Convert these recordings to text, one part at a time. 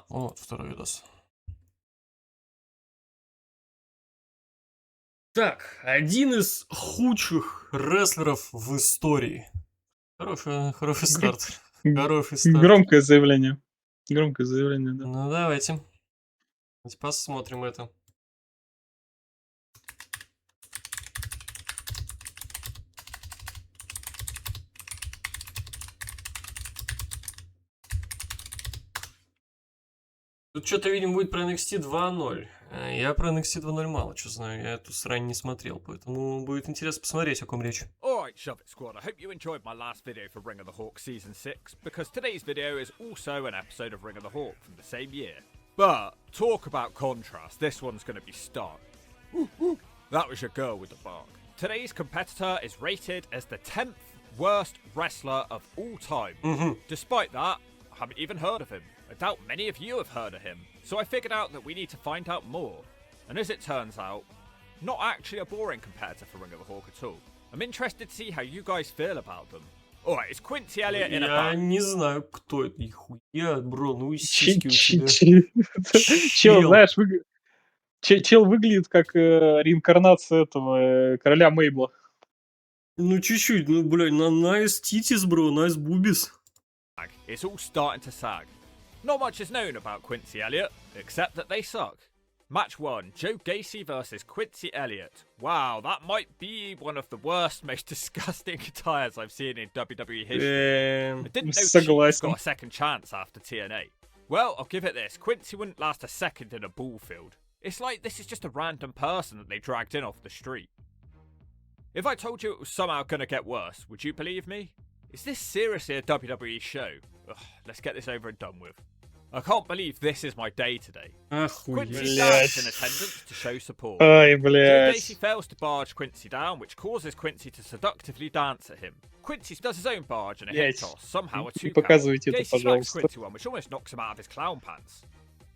Вот второй видос. Так, один из худших рестлеров в истории. Хороший старт. Хороший старт. Громкое заявление. Громкое заявление, да. Ну, давайте. Посмотрим это. Тут что-то, видимо, будет про NXT 2.0. Я про NXT 2.0 мало что знаю, я эту срань не смотрел, поэтому будет интересно посмотреть, о ком речь. Alright, Shove It Squad, I hope you enjoyed my last video for Ring of the Hawk Season 6, because today's video is also an episode of Ring of the Hawk from the same year. But, talk about contrast, this one's going to be stark. That was your girl with the bark. Today's competitor is rated as the 10th worst wrestler of all time. Despite that, I haven't even heard of him. I doubt many of you have heard of him, so I figured out that we need to find out more. And as it turns out, not actually a boring competitor for Ring of the Hawk at all. I'm interested to see how you guys feel about them. Alright, it's Quincy Elliott in a Я band. не знаю, кто это, нихуя, бро, ну и сиськи у тебя. Чел, знаешь, чел выглядит как реинкарнация этого короля Мейбла. Ну чуть-чуть, ну блядь, nice titties, bro, nice boobies. It's all starting to sag. Not much is known about Quincy Elliott, except that they suck. Match 1, Joe Gacy versus Quincy Elliott. Wow, that might be one of the worst, most disgusting attires I've seen in WWE history. I didn't know he's got a second chance after TNA. Well, I'll give it this, Quincy wouldn't last a second in a ball field. It's like this is just a random person that they dragged in off the street. If I told you it was somehow gonna get worse, would you believe me? Is this seriously a WWE show? Ugh, let's get this over and done with. I can't believe this is my day today. Quincy stands in attendance to show support. Joe Gacy fails to barge Quincy down, which causes Quincy to seductively dance at him. Quincy does his own barge and a hip toss, somehow a two count. Gacy smacks Quincy one, which almost knocks him out of his clown pants.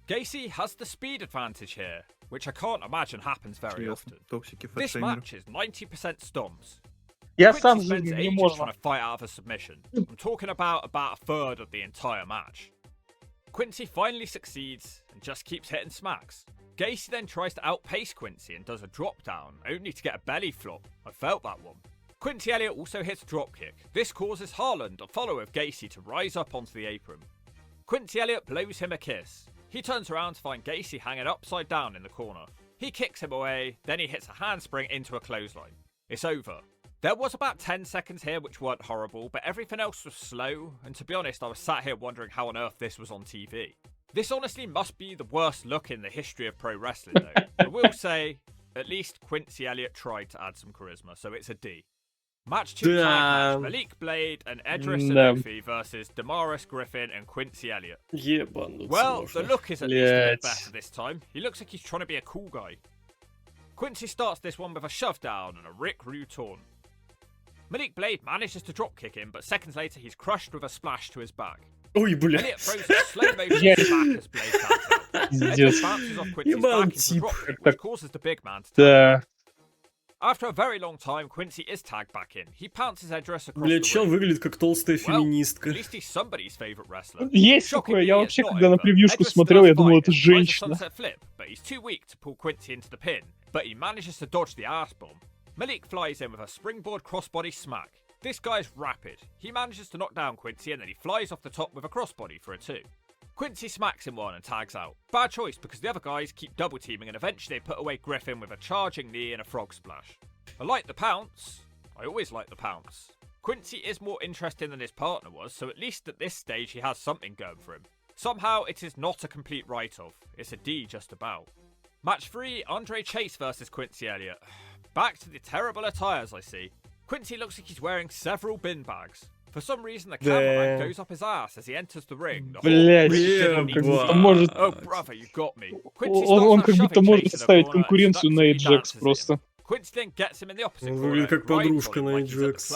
Gacy has the speed advantage here, which I can't imagine happens very often. This match is 90% stomps. Quincy spends ages trying to fight out of a submission. I'm talking about a third of the entire match. Quincy finally succeeds and just keeps hitting smacks. Gacy then tries to outpace Quincy and does a drop down, only to get a belly flop. I felt that one. Quincy Elliott also hits a drop kick. This causes Harland, a follower of Gacy, to rise up onto the apron. Quincy Elliott blows him a kiss. He turns around to find Gacy hanging upside down in the corner. He kicks him away, then he hits a handspring into a clothesline. It's over. There was about 10 seconds here which weren't horrible, but everything else was slow, and to be honest I was sat here wondering how on earth this was on TV. This honestly must be the worst look in the history of pro wrestling though. I will say, at least Quincy Elliott tried to add some charisma, so it's a D. Match 2 tag match, Malik Blade and Edris Sanofi versus Damaris Griffin and Quincy Elliott. Well, the look is at least a bit better this time. He looks like he's trying to be a cool guy. Quincy starts this one with a shove down and a Rick Rude taunt. Malik Blade manages to dropkick him, but seconds later he's crushed with a splash to his back. Elliott throws a slow motion smack as Blade tags out. Edris bounces off Quincy's back into the dropkick, which causes the big man to tag. After a very long time, Quincy is tagged back in. He pounces Edris across the ring. Чел выглядит как толстая феминистка. At least he's somebody's favorite wrestler. Есть такое, я вообще, когда на превьюшку смотрел, я думал, это женщина. But he's too weak to pull Quincy into the pin, but he manages to dodge the ass bomb. Malik flies in with a springboard crossbody smack. This guy's rapid. He manages to knock down Quincy and then he flies off the top with a crossbody for a 2. Quincy smacks him one and tags out. Bad choice because the other guys keep double teaming and eventually they put away Griffin with a charging knee and a frog splash. I like the pounce. I always like the pounce. Quincy is more interesting than his partner was, so at least at this stage he has something going for him. Somehow it is not a complete write-off. It's a D just about. Match 3, Andre Chase versus Quincy Elliott. Back to the terrible attires I see. Quincy looks like he's wearing several bin bags. For some reason the cameraman goes up his ass as he enters the ring. Oh brother, you got me. Он как будто может ставить конкуренцию на Ajax просто. Quincy then gets him in the opposite corner. Как подружка на Ajax.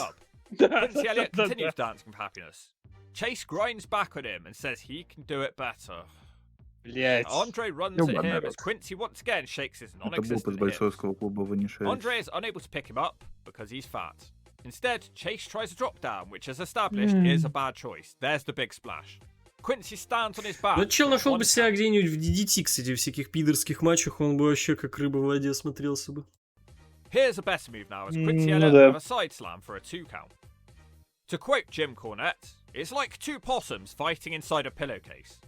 Quincy Elliott continues dancing with happiness. Chase grinds back on him and says he can do it better. Andre runs at him as Quincy once again shakes his non-existent hips. Andre is unable to pick him up because he's fat. Instead, Chase tries a drop down, which as established is a bad choice. There's the big splash. Quincy stands on his back. Ну, чел with нашел one бы себя count. где-нибудь в DDT, кстати, в всяких пидорских матчах, он бы вообще как рыба в воде смотрелся бы. Here's a better move now, as Quincy Ну Elliott да. have a side slam for a 2 count. To quote Jim Cornette, it's like two possums fighting inside a pillowcase.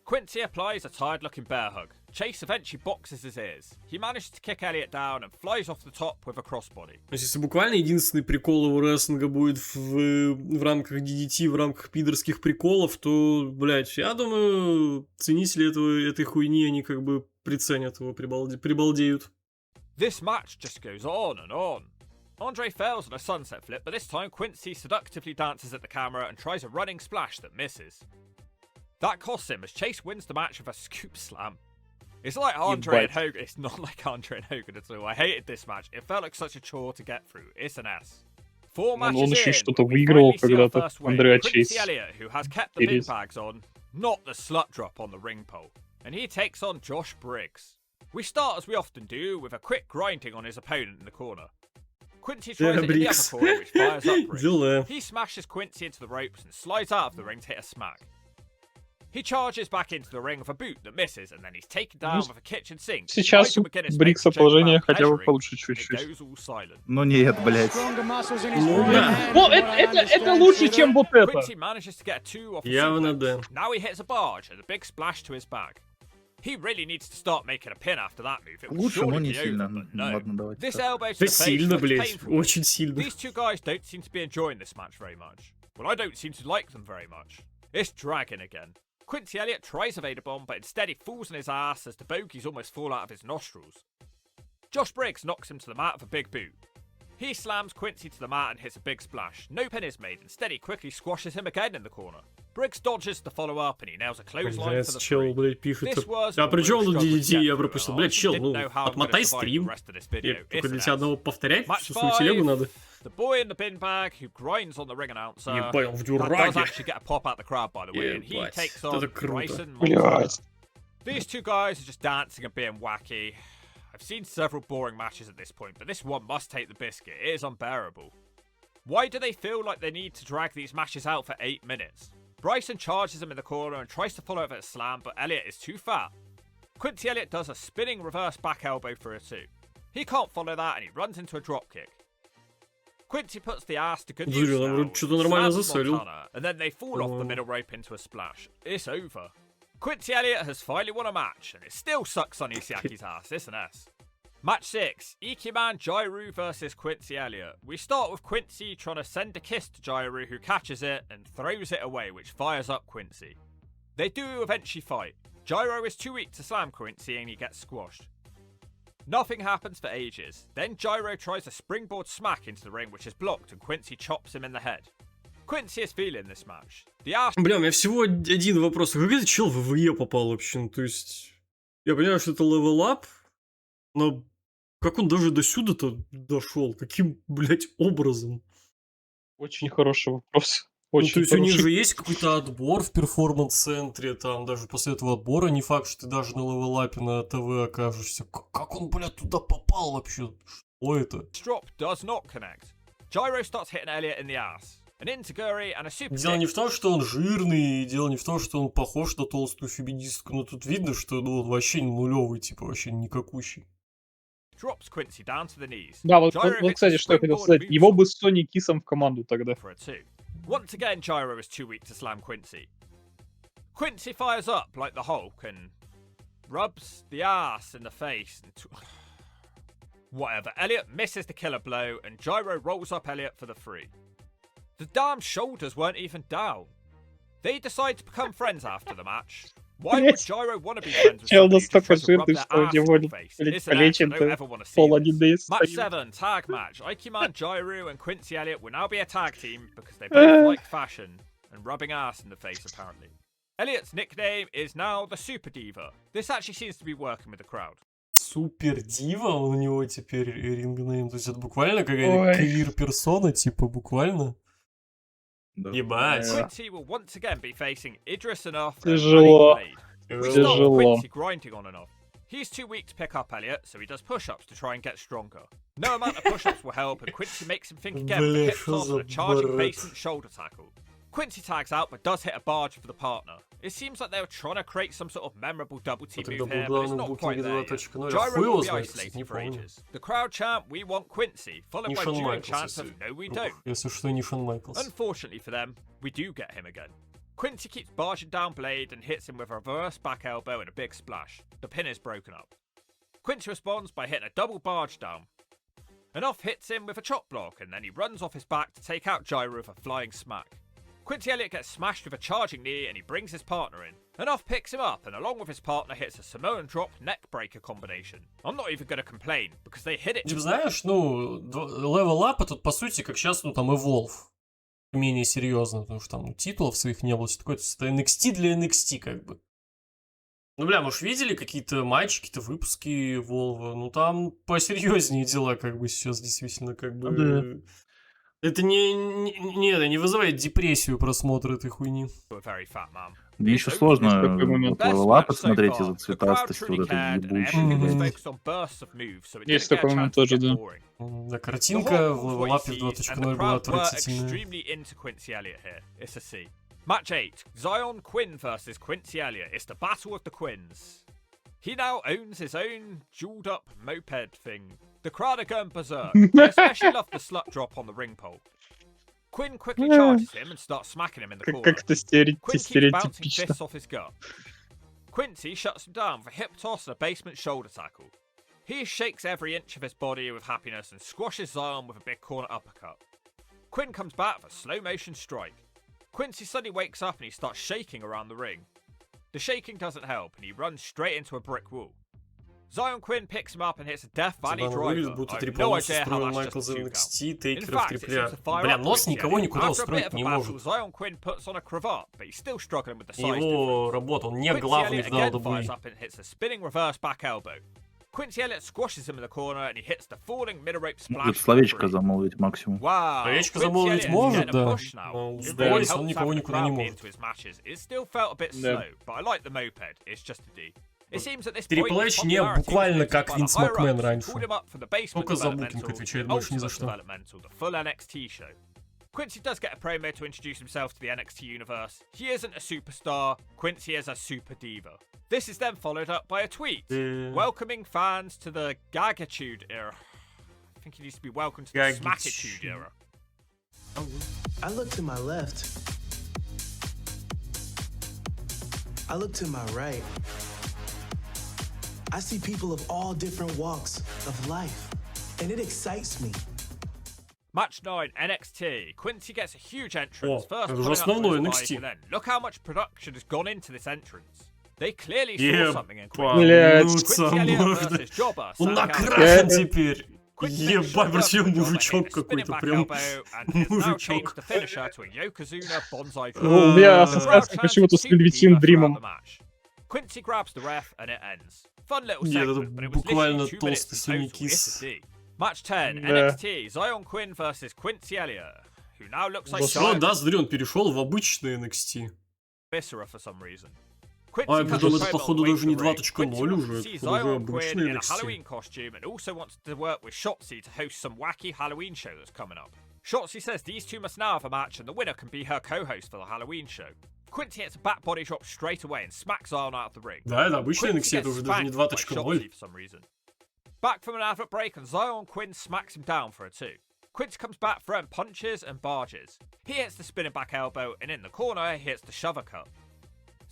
Quincy applies a tired-looking bear hug. Chase eventually boxes his ears. He manages to kick Elliott down and flies off the top with a crossbody. То есть, если буквально единственный прикол его рестлинга будет в рамках DDT, в рамках пидорских приколов, то, блядь, я думаю, ценители этой хуйни, они как бы приценят его, прибалдеют. This match just goes on and on. Andre fails on a sunset flip, but this time Quincy seductively dances at the camera and tries a running splash that misses. That costs him as Chase wins the match with a scoop slam. It's like Andre and Hogan. It's not like Andre and Hogan at all. I hated this match. It felt like such a chore to get through. It's an S. 4 matches Он еще in, что-то we выигрывал finally see our когда-то, first win. Андреа Quincy Чейз. Elliott, who has kept the bin Перед. bags on, not the slut drop on the ring pole. And he takes on Josh Briggs. We start as we often do, with a quick grinding on his opponent in the corner. Quincy tries it in the other Briggs. corner, which fires up Briggs. Дела. He smashes Quincy into the ropes and slides out of the ring to hit a smack. He charges back into the ring with a boot that misses, and then he's taken down with a kitchen sink. Сейчас у Nigel McGuinness Брикса makes a joke положение about хотя бы measuring, получше and it чуть-чуть. goes all silent. Ну нет, блядь. Ну да. О, это лучше, чем вот это. Quincy manages to get a 2 off a Явно suplex. да. Now he hits a barge and a big splash to his back. He really needs to start making a pin after that move. It will Лучше, но surely не be over, сильно. but no. Ладно, давайте This так. elbow to Да the face сильно, looks блядь, painful. очень сильно. These two guys don't seem to be enjoying this match very much. Well, I don't seem to like them very much. It's dragging again. Quincy Elliott tries a Vader bomb, but instead he falls on his ass as the bogies almost fall out of his nostrils. Josh Briggs knocks him to the mat with a big boot. He slams Quincy to the mat and hits a big splash. No pin is made. Instead, he quickly squashes him again in the corner. Briggs dodges the follow-up and he nails a clothesline for the Чел, 3. блядь, пишет. This was А a при чем real тут struggle to DDT? get Я through, пропустил. and I Блядь, чел, didn't ну, know how I'm gonna отмотай survive the стрим. rest of this video. Нет, It's только an для тебя S. одного повторять? Match Всю свою телегу 5, надо. the boy in the bin bag who grinds on the ring announcer. Ебать, он в That does дюраге. actually get a pop out the crowd, by the way, and he Ебать, takes это on круто. Bryson Блядь. Montana. These two guys are just dancing and being wacky. I've seen several boring matches at this point, but this one must take the biscuit. It is unbearable. Why do they feel like they need to drag these matches out for 8 minutes? Bryson charges him in the corner and tries to follow it with a slam, but Elliott is too fat. Quincy Elliott does a spinning reverse back elbow for a 2. He can't follow that and he runs into a dropkick. Quincy puts the ass to good use Смотри, он now, вроде что-то нормально slams засолил. Montana, and then they fall off the middle rope into a splash. It's over. Quincy Elliott has finally won a match, and it still sucks on Isiaki's ass. It's an S. Match 6, Ikiman Jairu versus Quincy Elliott. We start with Quincy trying to send a kiss to Jairu, who catches it and throws it away, which fires up Quincy. They do eventually fight. Jairu is too weak to slam Quincy and he gets squashed. Nothing happens for ages. Then Jairu tries a springboard smack into the ring, which is blocked, and Quincy chops him in the head. Quincy is feeling this match. The ass... Бля, у меня всего один вопрос. А как этот чел в ВВЕ попал вообще? Ну, то есть, я понимаю, что это левел-ап, но как он даже до сюда-то дошел? Каким, блядь, образом? Очень хороший вопрос. Ну, Очень то есть у них хороший. же есть какой-то отбор в перформанс-центре, там даже после этого отбора не факт, что ты даже на левелапе на ТВ окажешься. Как он, блядь, туда попал вообще? Что это? drop does not connect. Jairu starts hitting Elliott in the ass. An enziguri and a super Дело kick. не в том, что он жирный, дело не в том, что он похож на толстую феминистку, но тут видно, что ну, он вообще нулевый, типа вообще никакущий. Drops Quincy down to the knees. Да, вот, Jairu вот, hits кстати, a что я хотел springboard сказать. Его moonsault бы с Сони Кисом в команду тогда. for a 2. Once again, Jairu is too weak to slam Quincy. Quincy fires up like the Hulk and rubs the ass in the face. And whatever. Elliott misses the killer blow and Jairu rolls up Elliott for the 3. The damn shoulders weren't even down. They decide to become friends after the match. Why would Jairu want to be friends with Чел somebody who just настолько tries to rub жирный, their что у ass него, in the face? блядь, It's an плечи ass, I don't ever want to see пол this. 1 дэй Match стоит. 7, tag match. Ikiman Jairu and Quincy Elliott will now be a tag team because they both like fashion and rubbing ass in the face, apparently. Elliott's nickname is now the Super Diva. This actually seems to be working with the crowd. Супер дива у него теперь рингнейм. То есть это буквально какая-то квир-персона, типа буквально. Да. Ебать. Quincy will once again be facing Idris Enough and Тяжело. Manny Blade. We start with Тяжело. Quincy grinding on and off. He's too weak to pick up Elliott, so he does push-ups to try and get stronger. No amount of push-ups will help, and Quincy makes him think again with a Бля, hip что toss за and a charging бред. basement shoulder tackle. Quincy tags out but does hit a barge for the partner. It seems like they were trying to create some sort of memorable double team Тогда move был here, but it's главным not quite букинге there yet. 2.0. Gyro Хуй его will be знает, кстати, isolated не for помню. ages. The crowd chant, "We want Quincy," followed Не by Шон dueling Майклс, chants of если... "No, we don't." Если что, не Шон Майклс. Unfortunately for them, we do get him again. Quincy keeps barging down Blade and hits him with a reverse back elbow and a big splash. The pin is broken up. Quincy responds by hitting a double barge down. Enough hits him with a chop block and then he runs off his back to take out Gyro with a flying smack. Quincy Elliott gets smashed with a charging knee and he brings his partner in. Enough picks him up and along with his partner hits a Samoan drop neck breaker combination. I'm not even gonna complain because they hit it. Типа, знаешь, ну, Level Up это, по сути, как сейчас, ну, там, Evolve. Менее серьезно, потому что там титулов своих не было. Все такое, это NXT для NXT, как бы. Ну, бля, может, видели какие-то матчи, какие-то выпуски Evolve? Ну, там посерьезнее дела, как бы, сейчас действительно, как бы... Да. Это не вызывает депрессию просмотр этой хуйни. Мне еще сложно такой момент. вот левелапы смотреть из-за цветастости вот этой ебучей. Есть такой момент тоже, да. Да, картинка в левелапе в 2.0 была отвратительная. Match 8, Zion Quinn versus Quincy Elliott. It's the battle of the Quins. He now owns his own jeweled up moped thing. The crowd are going berserk. They especially love the slut drop on the ring pole. Quinn quickly charges him and starts smacking him in the corner. Как-то Quinn keeps bouncing стереотипично. fists off his gut. Quincy shuts him down with a hip toss and a basement shoulder tackle. He shakes every inch of his body with happiness and squashes Zion with a big corner uppercut. Quinn comes back with a slow motion strike. Quincy suddenly wakes up and he starts shaking around the ring. The shaking doesn't help and he runs straight into a brick wall. Zion Quinn picks him up and hits a Death Valley driver. Будто I have Трипл no Эйч idea how устроил that's Майкл just за a 2 count. NXT, In Тейкера в fact, it трипле seems to fire Бля, up нос Quincy никого Elliott. никуда After a bit устроить of a не battle, может. Zion Quinn puts on a cravat, but he's still struggling with the size Его difference. работа, он не Quincy главный Elliott в again WWE. fires up and hits a spinning reverse back elbow. Quincy Elliott squashes him in the corner and he hits the falling middle rope splash. Может, словечко замолвить максимум. Wow. Словечко Quincy замолвить Elliott is может, getting a да. push now. Но It really устроить он helps никого having the никуда не crowd be может. into his matches. It still felt a bit slow, but I like the moped. It's just a D. It seems at this point, Трипл Эйч не popularity was буквально boosted как by the Винс higher-ups Макмен who раньше. pulled him up from the basement Только за developmental букинг to отвечает, the больше ни за ultimate что. developmental, the full NXT show. Quincy does get a promo to introduce himself to the NXT universe. He isn't a superstar, Quincy is a super diva. This is then followed up by a tweet welcoming fans to the Gagitude era. I think he needs to be welcome to the Smackitude era. I look to my left. I look to my right. I see people of all different walks of life, and it excites me. Match 9, NXT. Quincy gets a huge entrance. О, First это уже pulling up основной for his NXT. bike, and then look how much production has gone into this entrance. They clearly saw something in Quincy. Ебануться Quincy Elliott можно. versus Jobber. Он sang out накрашен Yeah. теперь. Ебать, причем мужичок какой-то, прям мужичок. Ну, у меня ассоциация почему-то с Вельветин Дримом. Quincy grabs the ref and it ends. Fun little Нет, это segment, but it was буквально literally 2 minutes толстый in Соник total. It's Кис. a D. Match 10, Да. NXT, Zion Quinn versus Quincy Elliott, who now looks like Что, Giant да, смотри, он перешел в обычный NXT. Viscera for some reason. А, я cuts думал, the это promo походу on the way даже не to the ring. 2.0 Quincy wants to уже, see это уже Zion Quinn обычный in a NXT. Halloween costume and also wants to work with Shotzi to host some wacky Halloween show that's coming up. Shotzi says these two must now have a match and the winner can be her co-host for the Halloween show. Quincy hits a back body drop straight away and smacks Zion out of the ring. Да, это обычный Quincy NXT, это gets уже даже не spanked by 2.0. Shotzi for some reason. Back from an advert break and Zion Quinn smacks him down for a 2. Quincy comes back throwing punches and barges. He hits the spinning back elbow and in the corner he hits the shover cut.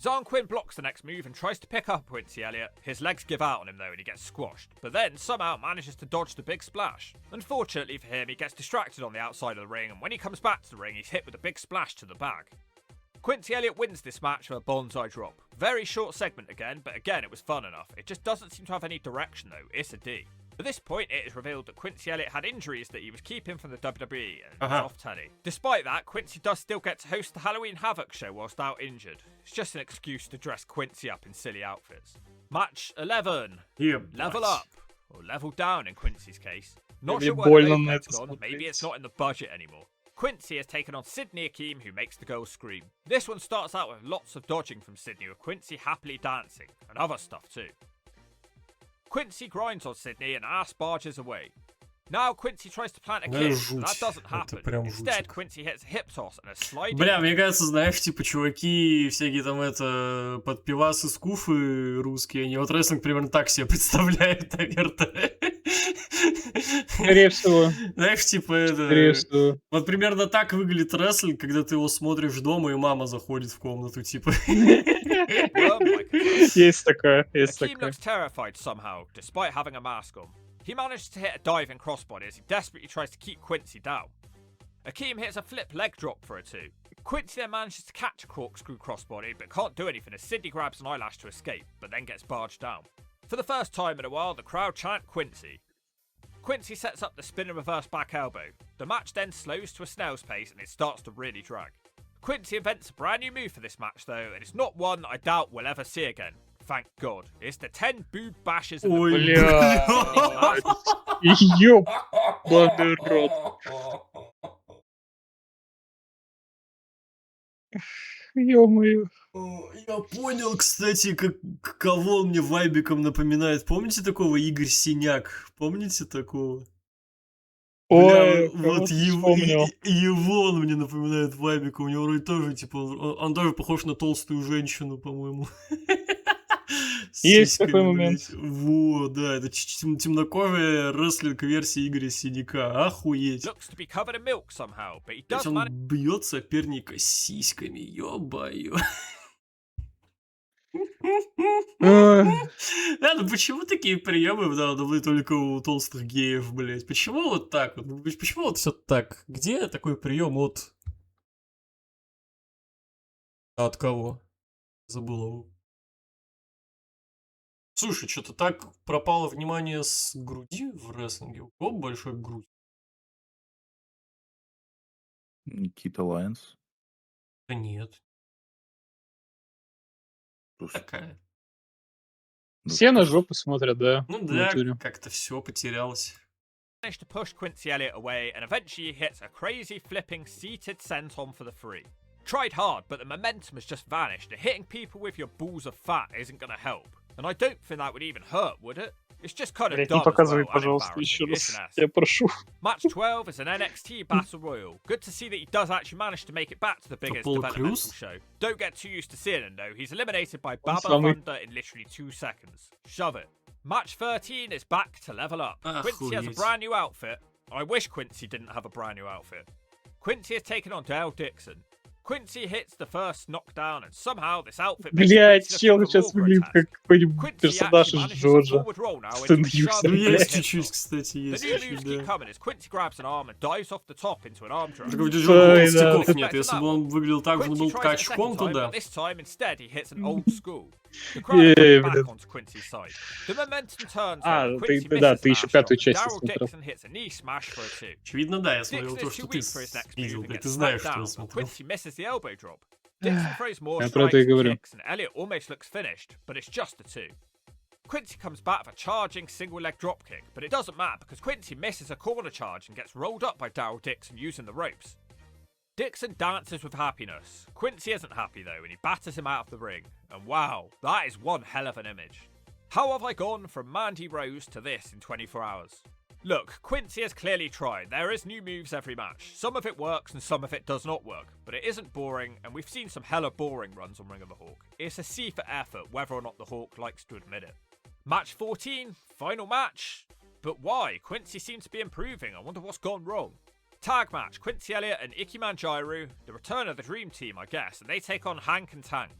Zion Quinn blocks the next move and tries to pick up Quincy Elliott. His legs give out on him though and he gets squashed, but then somehow manages to dodge the big splash. Unfortunately for him, he gets distracted on the outside of the ring and when he comes back to the ring, he's hit with a big splash to the back. Quincy Elliott wins this match with a bonsai drop. Very short segment again, but again it was fun enough. It just doesn't seem to have any direction though, it's a D. At this point, it is revealed that Quincy Elliott had injuries that he was keeping from the WWE and was off telly. Despite that, Quincy does still get to host the Halloween Havoc show whilst out injured. It's just an excuse to dress Quincy up in silly outfits. Match 11. Level up. Or level down in Quincy's case. Not sure where the moped's gone, maybe it's not in the budget anymore. Quincy has taken on Sydney Akeem, who makes the girls scream. This one starts out with lots of dodging from Sydney, with Quincy happily dancing, and other stuff too. Quincy grinds on Sydney and ass barges away. Now Quincy tries to plant a Да, kick, жуть. but that doesn't Это happen. прям Instead, жутик. Quincy hits a hip toss and a sliding. Бля, мне кажется, знаешь, типа, чуваки всякие там это под пивасы скуфы русские, они вот рестлинг примерно так себе представляют, наверное. Скорее всего. Знаешь, типа Скорее это... всего. Вот примерно так выглядит рестлинг, когда ты его смотришь дома, и мама заходит в комнату, типа. Есть такое, есть Akeem такое. looks terrified somehow, despite having a mask on. He manages to hit a diving crossbody as he desperately tries to keep Quincy down. Akeem hits a flip leg drop for a 2. Quincy then manages to catch a corkscrew crossbody, but can't do anything as Sydney grabs an eyelash to escape, but then gets barged down. For the first time in a while, the crowd chant Quincy. Quincy sets up the spin and reverse back elbow. The match then slows to a snail's pace and it starts to really drag. Quincy invents a brand new move for this match though, and it's not one I doubt we'll ever see again. Thank God. It's the 10 boob bashes in the Ой, Бля. Ёбаный рот. Ё-моё. Я понял, кстати, кого он мне вайбиком напоминает. Помните такого Игорь Синяк? Помните такого? Ой, Бля, вот кого-то его, вспомнил. его он мне напоминает вайбиком. У него вроде тоже, типа, он тоже похож на толстую женщину, по-моему. С Есть такой сиськами, момент. блядь. Вот, да, это темнокожая рестлинг-версия Игоря Синяка. Охуеть. Looks to be covered in milk somehow, but he Блядь, does он manage бьет соперника сиськами, ё-баю. Да, ну почему такие приемы да, только у толстых геев, блядь? Почему вот так вот? Почему вот все так? Где такой прием от... От кого? Забыл его. Слушай, что-то так пропало внимание с груди в рестлинге. У кого большой грудь? Никита Лайнс. Да нет, Слушай, такая. Все на жопу смотрят, да. Ну в да, натуре. как-то все потерялось. to push Quincy Elliott away and eventually hits a crazy flipping seated senton for the 3. Tried hard, but the momentum has just vanished, and hitting people with your balls of fat isn't going to help. And I don't think that would even hurt, would it? It's just kind of Блядь, dumb не as well показывай, and пожалуйста, еще embarrassing, раз. isn't it? Я прошу. Match 12 is an NXT Battle Royal. Good to see that he does actually manage to make it back to the biggest Apollo developmental Crews? show. Don't get too used to seeing him though. He's eliminated by Baba самый. Thunder in literally 2 seconds. Shove it. Match 13 is back to level up. Quincy has a Охуеть. brand new outfit. I wish Quincy didn't have a brand new outfit. Quincy has taken on Dale Dixon. Quincy hits the first knockdown, and somehow this outfit makes Блядь, Quincy чел look сейчас even more выглядит grotesque. как какой-нибудь Quincy персонаж actually из manages a Джорджа. forward roll now Сын into a Юксер, sharp Ну, блядь. есть hip чуть-чуть, toss. кстати, The есть new moves чуть-чуть, keep да. coming as Quincy grabs an arm and dives off the top into an arm drag. Только у Ой, Холостяков да, нет. Если бы он выглядел так же, он Quincy был tries it a качком, second то time, да. but this time instead he hits an old school. The crowd are Yeah, coming блин. back onto Quincy's side. The momentum turns А, though, and ты, Quincy да, misses ты an еще ass пятую shot. часть Daryl смотрел. Dixon hits a knee smash for a 2. Очевидно, да, я смотрел Dixon то, is что too ты weak for his next видел, move and блядь, gets ты знаешь, slapped что я down, but смотрел. Quincy misses the elbow drop. Dixon throws more Я про strikes это и and говорю. kicks, and Elliott almost looks finished, but it's just a 2. Quincy comes back with a charging single leg dropkick, but it doesn't matter because Quincy misses a corner charge and gets rolled up by Daryl Dixon using the ropes. Dixon dances with happiness. Quincy isn't happy though, and he batters him out of the ring. And wow, that is one hell of an image. How have I gone from Mandy Rose to this in 24 hours? Look, Quincy has clearly tried. There is new moves every match. Some of it works and some of it does not work, but it isn't boring, and we've seen some hella boring runs on Ring of the Hawk. It's a C for effort, whether or not the Hawk likes to admit it. Match 14, final match. But why? Quincy seems to be improving. I wonder what's gone wrong. Tag match, Quincy Elliott and Ike Manjiro, the return of the Dream Team, I guess, and they take on Hank and Tank.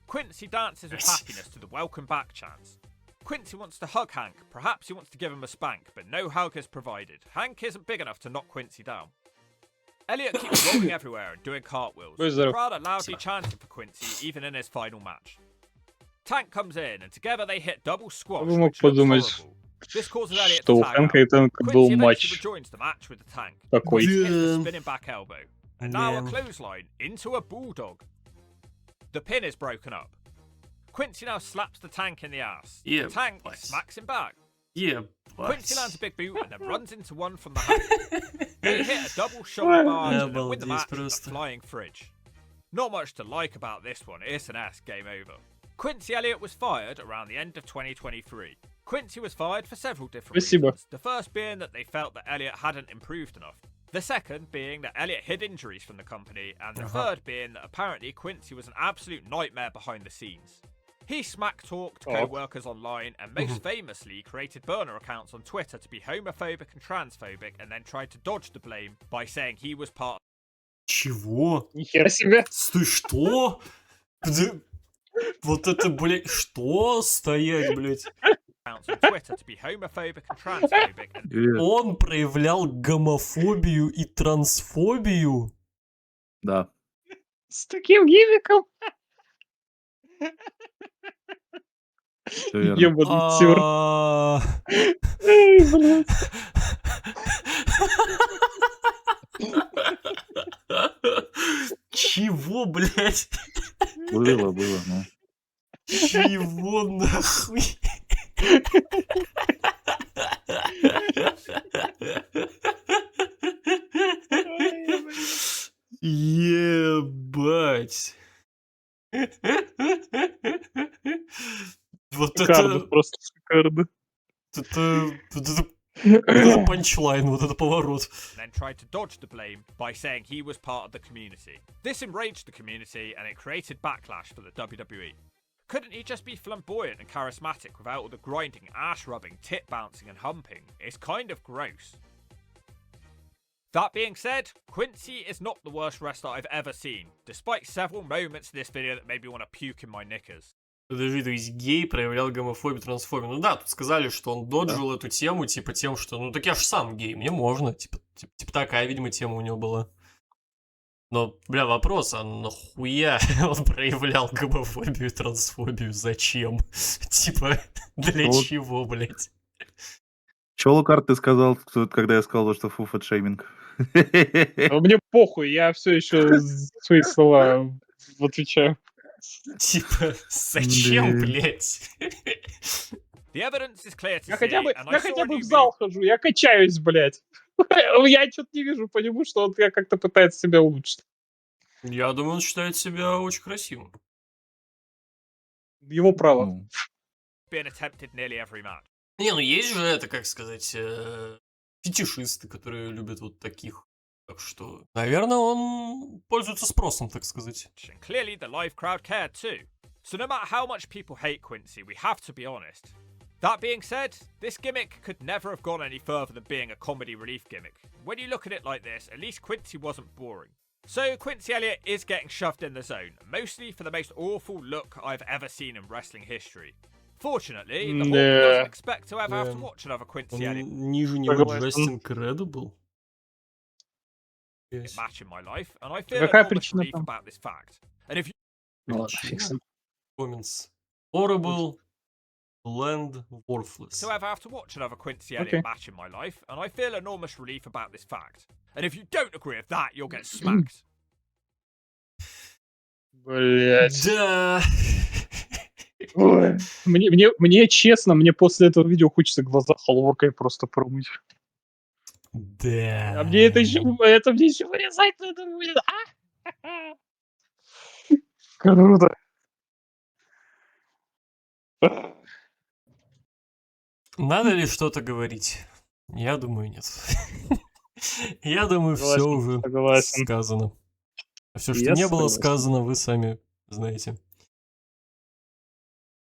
Quincy dances with happiness to the welcome back chants. Quincy wants to hug Hank, perhaps he wants to give him a spank, but no hug is provided. Hank isn't big enough to knock Quincy down. Elliott keeps rolling everywhere and doing cartwheels. Where's The that? crowd are loudly chanting for Quincy, even in his final match. Tank comes in, and together they hit double squash, Вы мог which looks подумать, horrible. This causes Elliott что to у tag Хэнка out. и Танка был Quincy eventually матч rejoins the match with the Tank. такой. Hits the Да. spinning back elbow. And now a Да. clothesline into a bulldog. The pin is broken up. Quincy now slaps the Tank in the ass. Yeah, The Tank boys. smacks him back. Ебать. Quincy lands a big boot and then runs into one from the hand. They hit a double shoulder barge and then win the Обалдеть match with a просто. flying fridge. Not much to like about this one. It's an ass game over. Quincy Elliott was fired around the end of 2023. Quincy was fired for several different Спасибо. reasons. The first being that they felt that Elliot hadn't improved enough. The second being that Elliot hid injuries from the company. And the third being that apparently Quincy was an absolute nightmare behind the scenes. He smack-talked co-workers online and most famously created burner accounts on Twitter to be homophobic and transphobic and then tried to dodge the blame by saying he was part Чего? Нихера себе. Ты что? Вот это, блядь, что? Стоять, блядь. accounts on Twitter to be homophobic and transphobic. And Он проявлял гомофобию и трансфобию? Да. С таким гиммиком. Всё верно. Ёбаный тёр. Эй, блядь. Чего, блядь? Было, ну. Чего нахуй? Ебать. Вот Шикарно, это... просто шикарно. Это панчлайн, вот это поворот. then tried to dodge the blame by saying he was part of the community. This enraged the community and it created backlash for the WWE. Couldn't he just be flamboyant and charismatic without all the grinding, ass rubbing, tit bouncing and humping? It's kind of gross. That being said, Quincy is not the worst wrestler I've ever seen, despite several moments in this video that made me want to puke in my knickers. Подожди, то есть гей проявлял гомофобию, трансфобию. Ну да, тут сказали, что он доджил эту тему, типа тем, что ну так я ж сам гей, мне можно. Типа такая, видимо, тема у него была. Но, бля, вопрос, а нахуя он проявлял гомофобию, трансфобию? Зачем? Типа, для Вот. чего, блядь? Чё, Алукард, ты сказал, когда я сказал, что фу, фэтшейминг? А мне похуй, я все еще свои слова отвечаю. Типа, зачем, Да. блядь? The evidence is clear to Я see, хотя бы and I saw a в new зал хожу, я качаюсь, блядь. Я что-то не вижу по нему, что он как-то пытается себя улучшить. Я думаю, он считает себя очень красивым. Его право. Ну, being attempted nearly every match. Не, ну есть же это, как сказать, фетишисты, которые любят вот таких. Так что, наверное, он пользуется спросом, так сказать. And clearly the live crowd cared too. So no matter how much people hate Quincy, we have to be honest. That being said, this gimmick could never have gone any further than being a comedy relief gimmick. When you look at it like this, at least Quincy wasn't boring. So Quincy Elliott is getting shoved in the zone, mostly for the most awful look I've ever seen in wrestling history. Fortunately, the Hawk doesn't expect to ever have to watch another Quincy Elliott Он ниже него Согласен. Джастин Кредабл. match in my life, and I feel Какая enormous причина relief там? about this fact. And if you Ну ладно, фиг с ним. Comments. Horrible, bland, worthless. to ever have to watch another Quincy Okay. Elliott match in my life, and I feel enormous relief about this fact. And if you don't agree with that, you'll get smacked. Блять. Да. Ой. Мне честно, мне после этого видео хочется глаза холоркой просто промыть. Да. А мне это еще вырезать надо будет. Круто. Надо ли что-то говорить? Я думаю, нет. Я думаю, все Согласен, уже согласен. сказано. Все, что Я не было согласен. сказано, вы сами знаете.